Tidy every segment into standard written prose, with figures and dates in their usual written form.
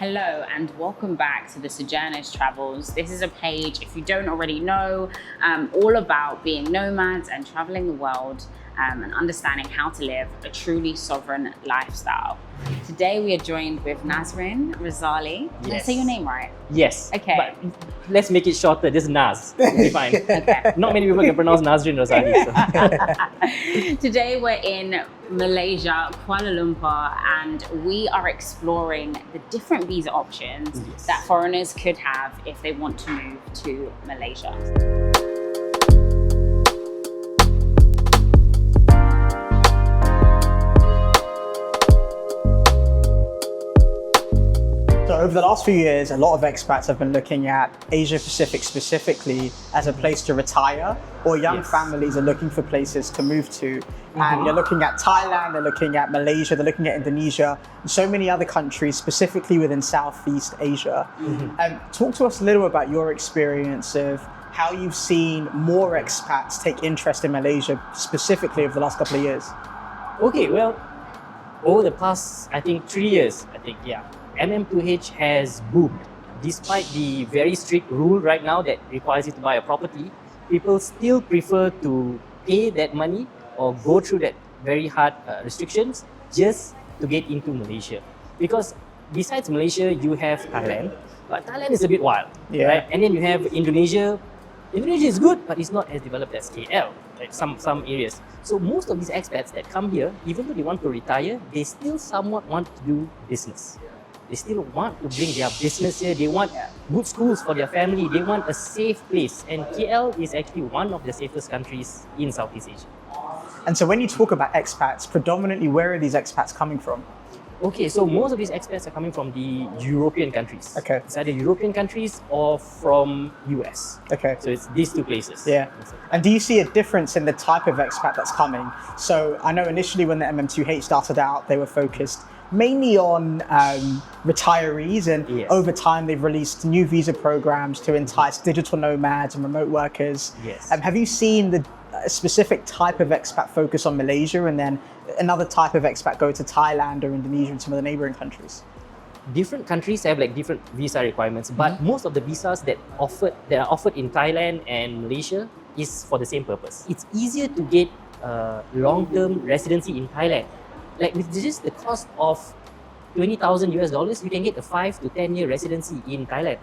Hello and welcome back to the Sojourners Travels. This is a page, if you don't already know, all about being nomads and traveling the world and understanding how to live a truly sovereign lifestyle. Today we are joined with Nazrin Razali. Did I say your name right? Yes. Okay. But let's make it shorter. Just Naz. It'll be fine. Okay. Not many people can pronounce Nazrin Razali. So. Today we're in Malaysia, Kuala Lumpur, and we are exploring the different visa options that foreigners could have if they want to move to Malaysia. So over the last few years, a lot of expats have been looking at Asia Pacific specifically as a place to retire, or young families are looking for places to move to. And you're looking at Thailand, they're looking at Malaysia, they're looking at Indonesia, and so many other countries, specifically within Southeast Asia. Talk to us a little about your experience of how you've seen more expats take interest in Malaysia, specifically over the last couple of years. Okay, well, over the past, I think 3 years, MM2H has boomed. Despite the very strict rule right now that requires you to buy a property, people still prefer to pay that money or go through that very hard restrictions just to get into Malaysia. Because besides Malaysia, you have Thailand, but Thailand is a bit wild, right? And then you have Indonesia. Indonesia is good, but it's not as developed as KL, like some areas. So most of these expats that come here, even though they want to retire, they still somewhat want to do business. They still want to bring their business here. They want good schools for their family. They want a safe place. And KL is actually one of the safest countries in Southeast Asia. And so when you talk about expats, predominantly where are these expats coming from? Okay, so most of these expats are coming from the European countries. Okay. It's either European countries or from US. Okay. So it's these two places. Yeah. And do you see a difference in the type of expat that's coming? So I know initially when the MM2H started out, they were focused mainly on retirees, and over time they've released new visa programs to entice digital nomads and remote workers. Yes. Have you seen the specific type of expat focus on Malaysia, and then another type of expat go to Thailand or Indonesia and some of the neighboring countries? Different countries have like different visa requirements, but most of the visas that are offered in Thailand and Malaysia is for the same purpose. It's easier to get long-term residency in Thailand. Like with just the cost of $20,000 US, you can get a 5 to 10 year residency in Thailand,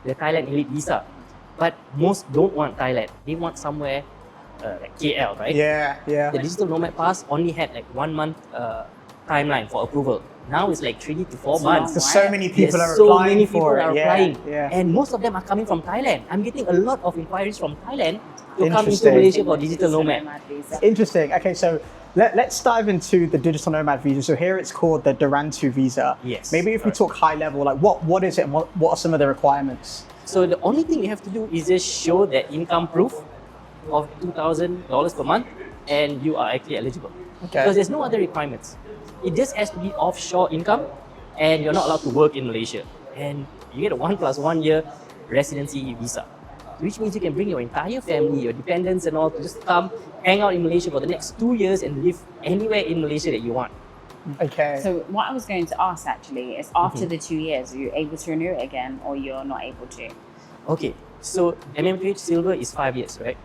the Thailand Elite Visa. But most don't want Thailand. They want somewhere like KL, right? Yeah. The digital nomad pass only had like 1 month timeline for approval. Now it's like 3 to 4 months. Because so many people are so applying many for people it. are applying. And most of them are coming from Thailand. I'm getting a lot of inquiries from Thailand to come into Malaysia for digital nomad. Interesting. Okay, so let's dive into the digital nomad visa. So here it's called the Rantau visa. Yes. Maybe if we talk high level, like what is it and what are some of the requirements? So the only thing you have to do is just show that income proof of $2,000 per month and you are actually eligible. Okay. Because there's no other requirements. It just has to be offshore income and you're not allowed to work in Malaysia. And you get a 1+1 year residency visa, which means you can bring your entire family, your dependents and all to just come hang out in Malaysia for the next 2 years and live anywhere in Malaysia that you want. Okay. So what I was going to ask actually is after the 2 years, are you able to renew it again or you're not able to? Okay, so MM2H Silver is 5 years, right?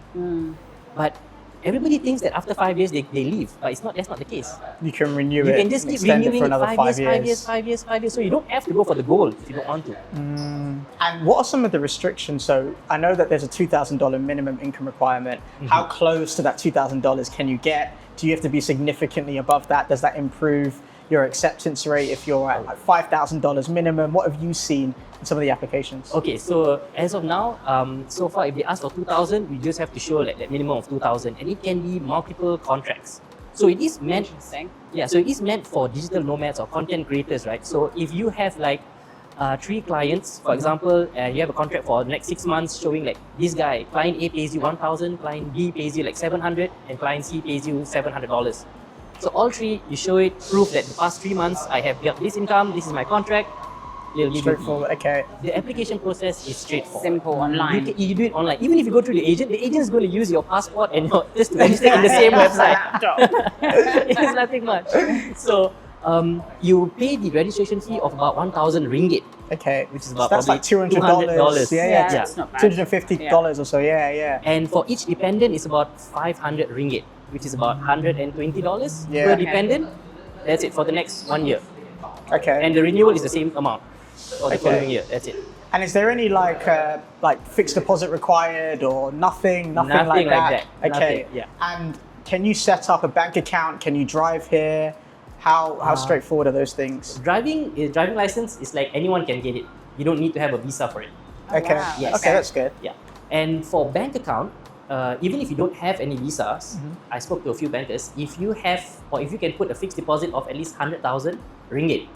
But everybody thinks that after 5 years they leave, but that's not the case. You can renew it. You can just keep extend renewing it for another 5 years. So you don't have to go for the gold if you don't want to. And what are some of the restrictions? So I know that there's a $2,000 minimum income requirement. How close to that $2,000 can you get? Do you have to be significantly above that? Does that improve your acceptance rate if you're at like $5,000 minimum? What have you seen in some of the applications? Okay, so as of now, so far if they ask for 2,000, you just have to show like that minimum of 2,000, and it can be multiple contracts. So it is meant, so it is meant for digital nomads or content creators, right? So if you have like 3 clients, for example, and you have a contract for the next 6 months showing like this guy, client A pays you 1,000, client B pays you like 700, and client C pays you $700. So all 3, you show it, proof that the past 3 months I have got this income, this is my contract. Straightforward, okay. The application process is straightforward. Simple, online. You do it online. Even if you go through the agent is going to use your passport and just to register in the same website. It's nothing much. So you pay the registration fee of about 1,000 ringgit Okay. which is So about that's like probably $200. Yeah. That's not bad. $250 or so. Yeah. And for each dependent, it's about 500 ringgit, which is about $120 Yeah. per Okay. dependent. That's it for the next 1 year. Okay. And the renewal is the same amount for the Okay. following year. That's it. And is there any like fixed deposit required or nothing like Nothing like that? that. Okay. Nothing, yeah. And can you set up a bank account? Can you drive here? How straightforward are those things? Driving license is like anyone can get it. You don't need to have a visa for it. Okay. wow. Yes. Okay, that's good. Yeah. And for bank account, even if you don't have any visas, Mm-hmm. I spoke to a few bankers. If you have, or if you can put a fixed deposit of at least 100,000 ringgit,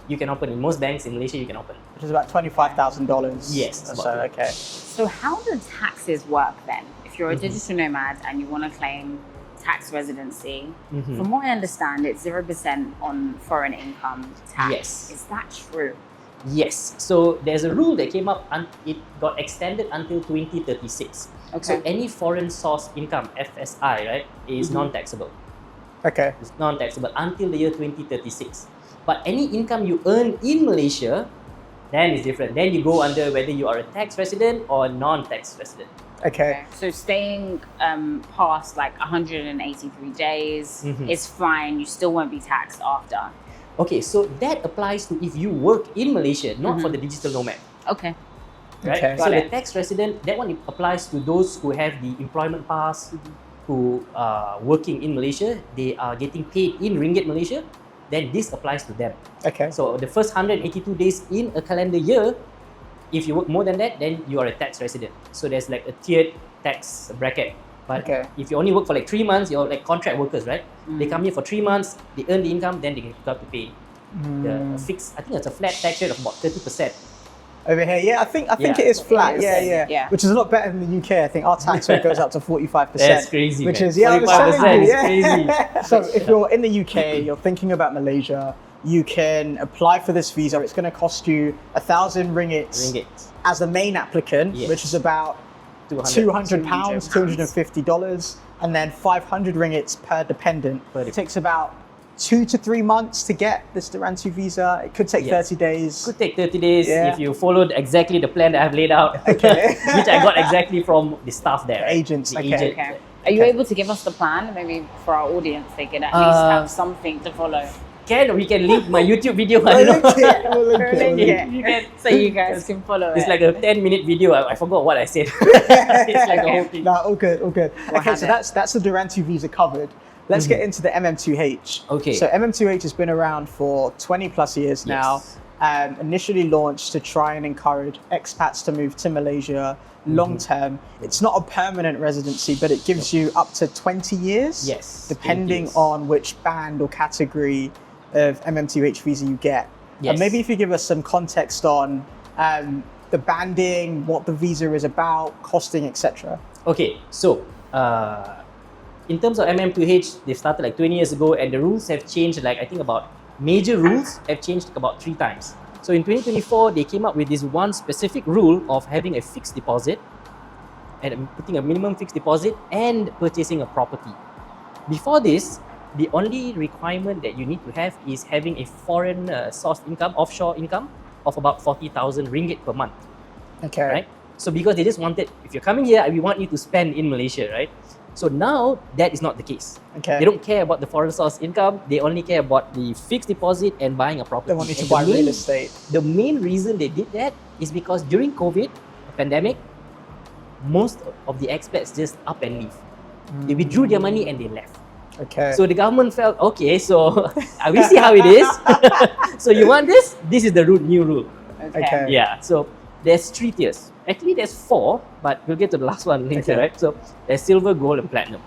you can open. In most banks in Malaysia, you can open. Which is about $25,000. Yes, Or about so, that. okay. So how do taxes work then? If you're a digital nomad and you want to claim tax residency, from what I understand, it's 0% on foreign income tax. Yes. Is that true? Yes. So there's a rule that came up and it got extended until 2036. Okay. So any foreign source income, FSI, right, is non-taxable. Okay. It's non-taxable until the year 2036. But any income you earn in Malaysia, then it's different. Then you go under whether you are a tax resident or a non-tax resident. Okay. So staying past like 183 days is fine. You still won't be taxed after. Okay, so that applies to if you work in Malaysia, not for the digital nomad. Okay. Right? Okay. So Got the it. tax resident, that one applies to those who have the employment pass, who are working in Malaysia, they are getting paid in ringgit Malaysia, then this applies to them. Okay. So the first 182 days in a calendar year, if you work more than that, then you are a tax resident. So there's like a tiered tax bracket. But Okay. if you only work for like 3 months, you're like contract workers, right? They come here for 3 months, they earn the income, then they have to pay the fixed, I think it's a flat tax rate of about 30%. Over here, yeah, I think Yeah. it is flat. It is, Yeah. yeah. Which is a lot better than the UK. I think our tax rate goes up to 45%. That's crazy, Which man. is I was 45% telling you, is yeah. So if you're in the UK, you're thinking about Malaysia, you can apply for this visa. It's going to cost you 1,000 ringgits as the main applicant, Yes. which is about 200 £200, $250, and then 500 ringgits per dependent. It takes about 2 to 3 months to get this Rantau visa. It could take Yes. 30 days. Could take 30 days Yeah. if you followed exactly the plan that I've laid out, Okay. which I got exactly from the staff there. The right? agents, The okay. agent. Okay. Are you Okay. able to give us the plan? Maybe for our audience, they can at least have something to follow. We can link my YouTube video. I don't know. We'll link it. You can- So you guys can follow It's it. like a 10-minute video. I forgot what I said. It's like the whole thing. No, all good. We'll Okay, have so it. that's the Rantau visa covered. Let's get into the MM2H. Okay. So MM2H has been around for 20 plus years now. Initially launched to try and encourage expats to move to Malaysia long term. It's not a permanent residency, but it gives you up to 20 years. Yes, Depending 20 years. on which band or category of MM2H visa you get. Yes. And maybe if you give us some context on the banding, what the visa is about, costing, etc. Okay, so in terms of MM2H, they started like 20 years ago, and the rules have changed. Like I think about major rules have changed about 3 times. So in 2024, they came up with this one specific rule of having a fixed deposit and putting a minimum fixed deposit and purchasing a property. Before this, the only requirement that you need to have is having a foreign source income, offshore income of about 40,000 ringgit per month. Okay. Right? So because they just wanted, if you're coming here, we want you to spend in Malaysia, right? So now that is not the case. Okay. They don't care about the foreign source income. They only care about the fixed deposit and buying a property. They want you to And buy the real main- estate. The main reason they did that is because during COVID, pandemic, most of the expats just up and leave. They withdrew their money and they left. Okay. So the government felt, okay, so we see how it is. So you want this? This is the new rule. Okay. Yeah, so there's 3 tiers. Actually, there's 4, but we'll get to the last one later, Okay. right? So there's silver, gold, and platinum.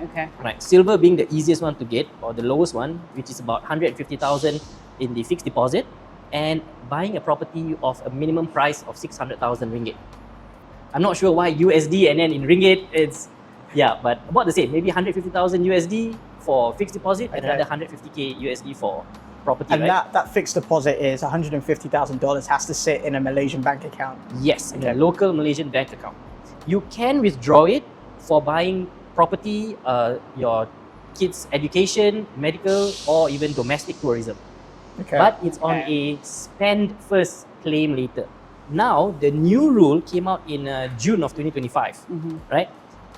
Okay. Right, silver being the easiest one to get, or the lowest one, which is about 150,000 in the fixed deposit, and buying a property of a minimum price of 600,000 ringgit. I'm not sure why USD and then in ringgit, it's, yeah, but about the same. Maybe 150,000 USD for fixed deposit and Okay. another 150K USD for property, And right? that fixed deposit is $150,000 has to sit in a Malaysian bank account. Yes, in a Okay. local Malaysian bank account. You can withdraw it for buying property, your kids' education, medical, or even domestic tourism. Okay. But it's on a spend first claim later. Now, the new rule came out in June of 2025, right?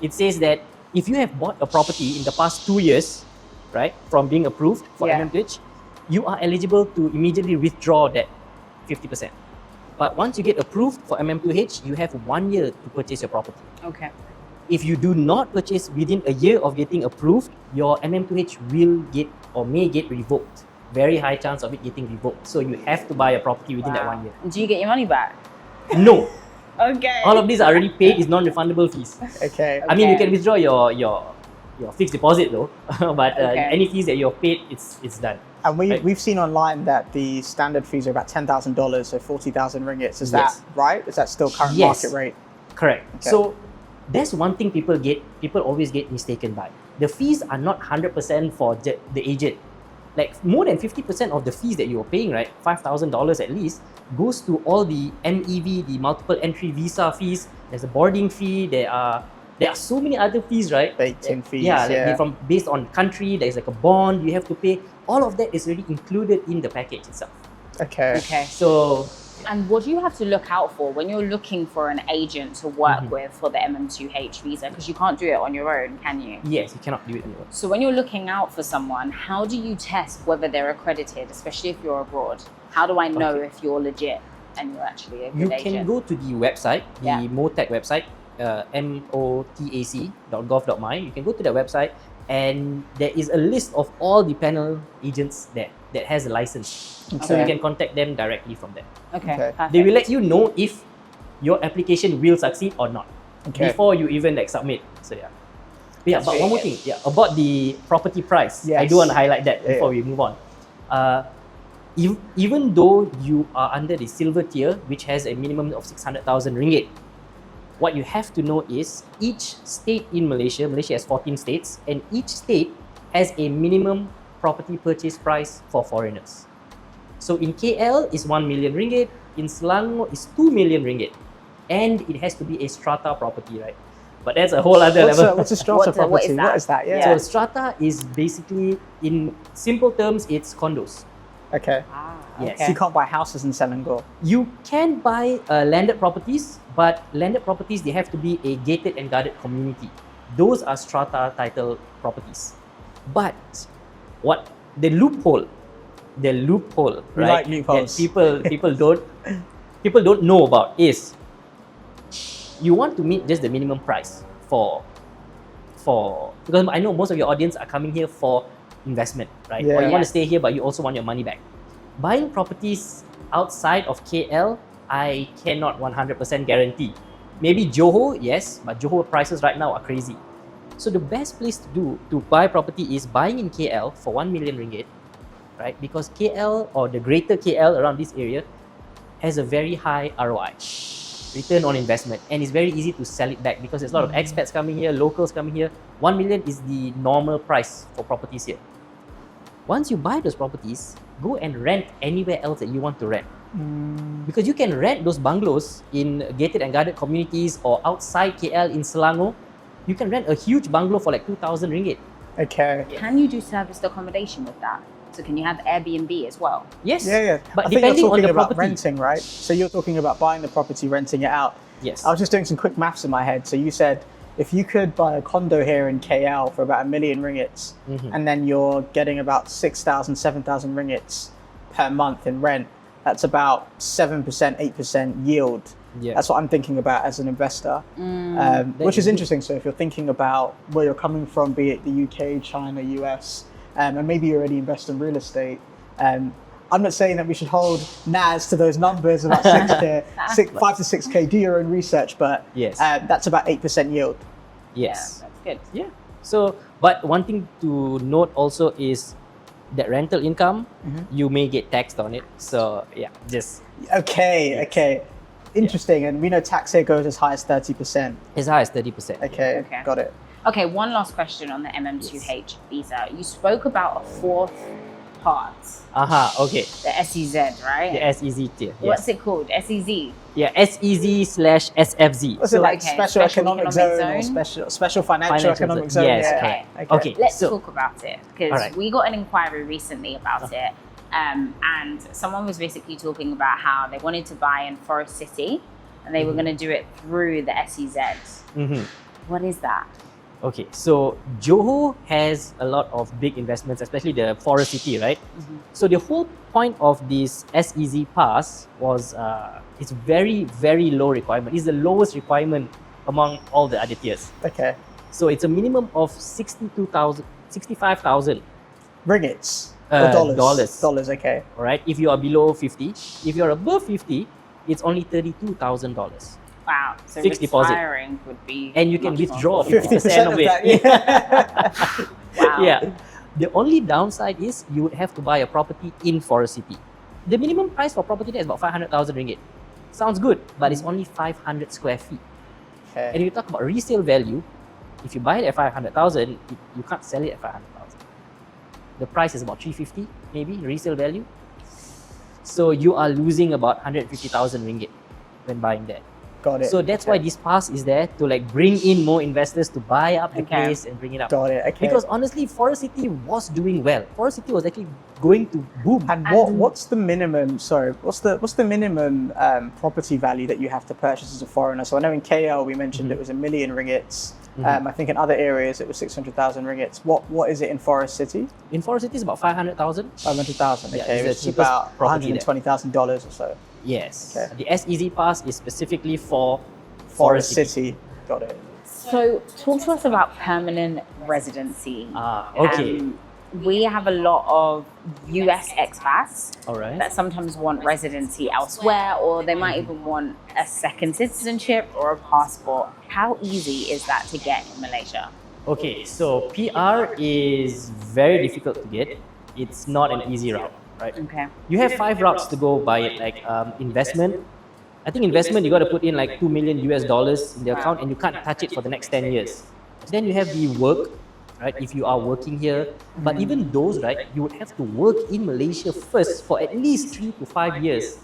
It says that if you have bought a property in the past 2 years, right, from being approved for MM2H, you are eligible to immediately withdraw that 50%. But once you get approved for MM2H, you have 1 year to purchase your property. Okay. If you do not purchase within a year of getting approved, your MM2H will get or may get revoked. Very high chance of it getting revoked. So you have to buy a property within that 1 year. Do you get your money back? No. Okay. All of these are already paid, is non-refundable fees. Okay. I mean, you can withdraw your fixed deposit though, but any fees that you've paid, it's done. And we've seen online that the standard fees are about $10,000, so 40,000 ringgits. Is that right? Is that still current market rate? Correct. Okay. So that's one thing people always get mistaken by. The fees are not 100% for the agent. Like more than 50% of the fees that you're paying, right, $5,000 at least, goes to all the MEV, the multiple entry visa fees. There's a boarding fee. There are so many other fees, right? Baked-in fees. Yeah, from based on country. There's like a bond you have to pay. All of that is already included in the package itself. Okay. Okay. So, and what do you have to look out for when you're looking for an agent to work with for the MM2H visa? Because you can't do it on your own, can you? yes, you cannot do it anymore. So when you're looking out for someone, how do you test whether they're accredited, especially if you're abroad? How do I know if you're legit and you're actually a good You agent? can go to the website, the MOTAC website, motac.gov.my. You can go to that website, and there is a list of all the panel agents that has a license. So you can contact them directly from there. Okay. Perfect. They will let you know if your application will succeed or not before you even submit. So but really one more thing, about the property price. I do want to highlight that before we move on. Even though you are under the silver tier, which has a minimum of 600,000 ringgit, what you have to know is each state in Malaysia has 14 states, and each state has a minimum property purchase price for foreigners. So in KL is 1 million ringgit, in Selangor is 2 million ringgit, and it has to be a strata property, right? But that's a whole other level. What's a strata property? What is that? So strata is basically, in simple terms, it's condos. Okay. Yes. So you can't buy houses in Selangor. You can buy landed properties, but landed properties, they have to be a gated and guarded community. Those are strata title properties. But what the loophole, right? Like loopholes. That people don't know about is you want to meet just the minimum price for because I know most of your audience are coming here for investment, right? Or you want to stay here, but you also want your money back. Buying properties outside of KL, I cannot 100% guarantee. Maybe Johor, yes, but Johor prices right now are crazy. So the best place to buy property is buying in KL for 1 million ringgit, right? Because KL or the greater KL around this area has a very high ROI, return on investment, and it's very easy to sell it back because there's a lot of expats coming here, locals coming here. 1 million is the normal price for properties here. Once you buy those properties, go and rent anywhere else that you want to rent. Because you can rent those bungalows in gated and guarded communities or outside KL in Selangor. You can rent a huge bungalow for like 2,000 ringgit. Okay. Can you do serviced accommodation with that? So can you have Airbnb as well? Yes. Yeah. But I think depending you're on talking the about property. renting, right? So you're talking about buying the property, renting it out. Yes. I was just doing some quick maths in my head. So you said if you could buy a condo here in KL for about 1 million ringgits, and then you're getting about 6,000, 7,000 ringgits per month in rent, that's about 7%, 8% yield. Yeah. That's what I'm thinking about as an investor, which is interesting. So if you're thinking about where you're coming from, be it the UK, China, US, and maybe you already invest in real estate, I'm not saying that we should hold NAS to those numbers about 5 to 6K, do your own research, but that's about 8% yield. Yes. Yeah, that's good. Yeah. So, but one thing to note also is that rental income, you may get taxed on it. So, just... Okay. Interesting. And we know tax here goes as high as 30%. As high as 30%. Okay, got it. Okay, one last question on the MM2H visa. You spoke about a fourth part. Okay. The SEZ, right? The SEZ tier. What's it called? SEZ? Yeah, SEZ/SFZ. Was it like special economic zone or special financial economic zone? Yes, correct. Okay, Let's talk about it because Alright. we got an inquiry recently about it. and someone was basically talking about how they wanted to buy in Forest City, and they were going to do it through the SEZ. What is that? Okay, so Johor has a lot of big investments, especially the Forest City, right? So the whole point of this SEZ pass was it's very, very low requirement. It's the lowest requirement among all the other tiers. Okay. So it's a minimum of 65,000 Ringgits or dollars? dollars. Dollars, okay. All right, if you are below 50. If you're above 50, it's only $32,000. Wow. So Fixed deposit. retiring would be, And you can much withdraw more. 50% of it. that, yeah. Wow. Yeah. The only downside is you would have to buy a property in Forest City. The minimum price for property there is about 500,000 ringgit. Sounds good, but it's only 500 square feet. Okay. And if you talk about resale value, if you buy it at 500,000, you can't sell it at 500,000. The price is about 350, maybe resale value. So you are losing about 150,000 ringgit when buying that. Got it. So that's why this pass is there to like bring in more investors to buy up the Okay. place and bring it up. Got it. Okay. Because honestly, Forest City was doing well. Forest City was actually going to boom. And what's the minimum? Sorry, what's the minimum property value that you have to purchase as a foreigner? So I know in KL we mentioned it was 1 million ringgits. I think in other areas it was 600,000 ringgits. What is it in Forest City? In Forest City, it's about 500,000. 500,000. Yeah, Okay, it's the which is cheapest about property there. $120,000 or so. Yes. Okay. The SEZ pass is specifically for Forest City. Got it. So talk to us about permanent residency. Okay. We have a lot of US expats All right. that sometimes want residency elsewhere, or they might even want a second citizenship or a passport. How easy is that to get in Malaysia? Okay, so PR is very difficult to get. It's not an easy route, right? Okay. You have 5 routes to go by it, like investment. I think investment, you got to put in like $2 million US in the account and you can't touch it for the next 10 years. Then you have the work, right? If you are working here, but even those, right, you would have to work in Malaysia first for at least 3 to 5 years.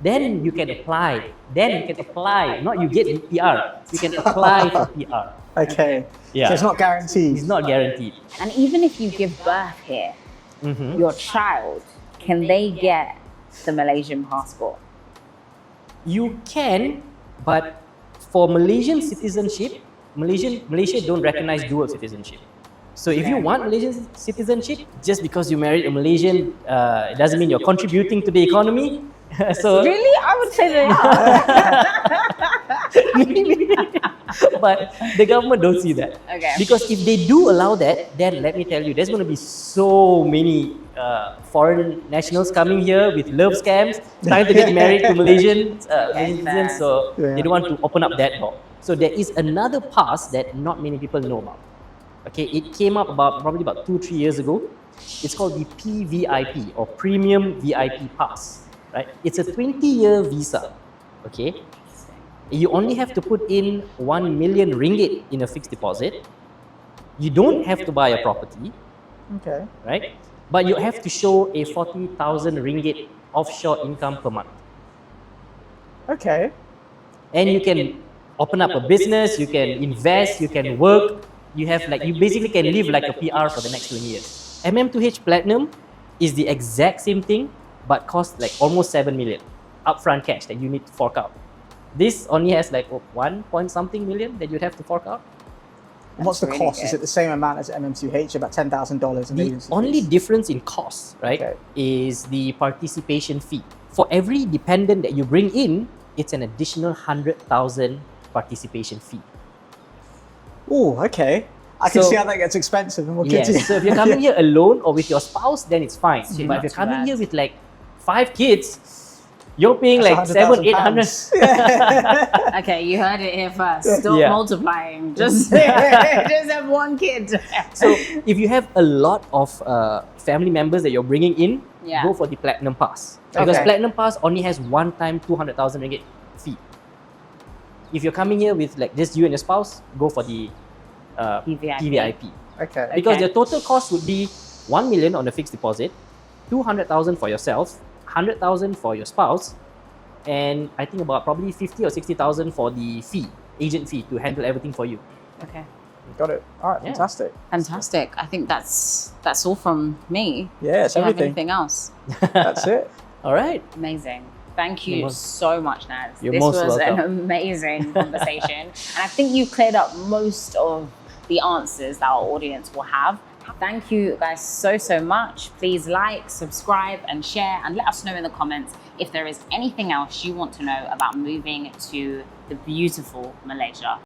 Then you can apply. Not you get PR. You can apply for PR. Okay. Yeah. So it's not guaranteed. It's not guaranteed. And even if you give birth here, your child, can they get the Malaysian passport? You can, but for Malaysian citizenship, Malaysia don't recognize dual citizenship. So if you want Malaysian citizenship, just because you married a Malaysian, it doesn't mean you're contributing to the economy. So Really? I would say they are. but the government don't see that. Okay. Because if they do allow that, then let me tell you, there's going to be so many foreign nationals coming here with love scams, trying to get married to Malaysian citizens. So they don't want to open up that door. So there is another pass that not many people know about. Okay, it came up probably about 2-3 years ago. It's called the PVIP or Premium VIP Pass. Right? It's a 20-year visa. Okay, you only have to put in 1 million ringgit in a fixed deposit. You don't have to buy a property. Okay. Right? But you have to show a 40,000 ringgit offshore income per month. Okay. And you can open up a business, you can invest, you can work. You basically can live like a PR for the next 20 years. MM2H Platinum is the exact same thing, but costs like almost 7 million upfront cash that you need to fork out. This only has like 1 point something million that you'd have to fork out. And what's the really cost? good. Is it the same amount as MM2H, about $10,000? The only difference in cost, right, Okay. is the participation fee. For every dependent that you bring in, it's an additional 100,000 participation fee. Oh, okay. I can So- see how that gets expensive and we'll Yes. continue. So if you're coming here alone or with your spouse, then it's fine. But not if you're too coming bad. here with like 5 kids, you're paying That's like 100,000 $700-800. Okay, you heard it here first. Stop Yeah. multiplying. Just have one kid. So if you have a lot of family members that you're bringing in, Yeah. go for the Platinum Pass. Because Okay. Platinum Pass only has one time 200,000 ringgit fee. If you're coming here with like just you and your spouse, go for the PVIP. PVIP. Okay. Because Okay. the total cost would be 1 million on the fixed deposit, 200,000 for yourself, 100,000 for your spouse, and I think about probably 50 or 60,000 for the fee, agent fee to handle everything for you. Okay. Got it. All right, Yeah. fantastic. Fantastic. I think that's all from me. Yeah, it's Do you have everything. anything else? That's it. All right. Amazing. Thank you You're most- so much, Naz. You're This most was an welcome. amazing conversation. And I think you cleared up most of the answers that our audience will have. Thank you guys so much. Please like, subscribe, and share, and let us know in the comments if there is anything else you want to know about moving to the beautiful Malaysia.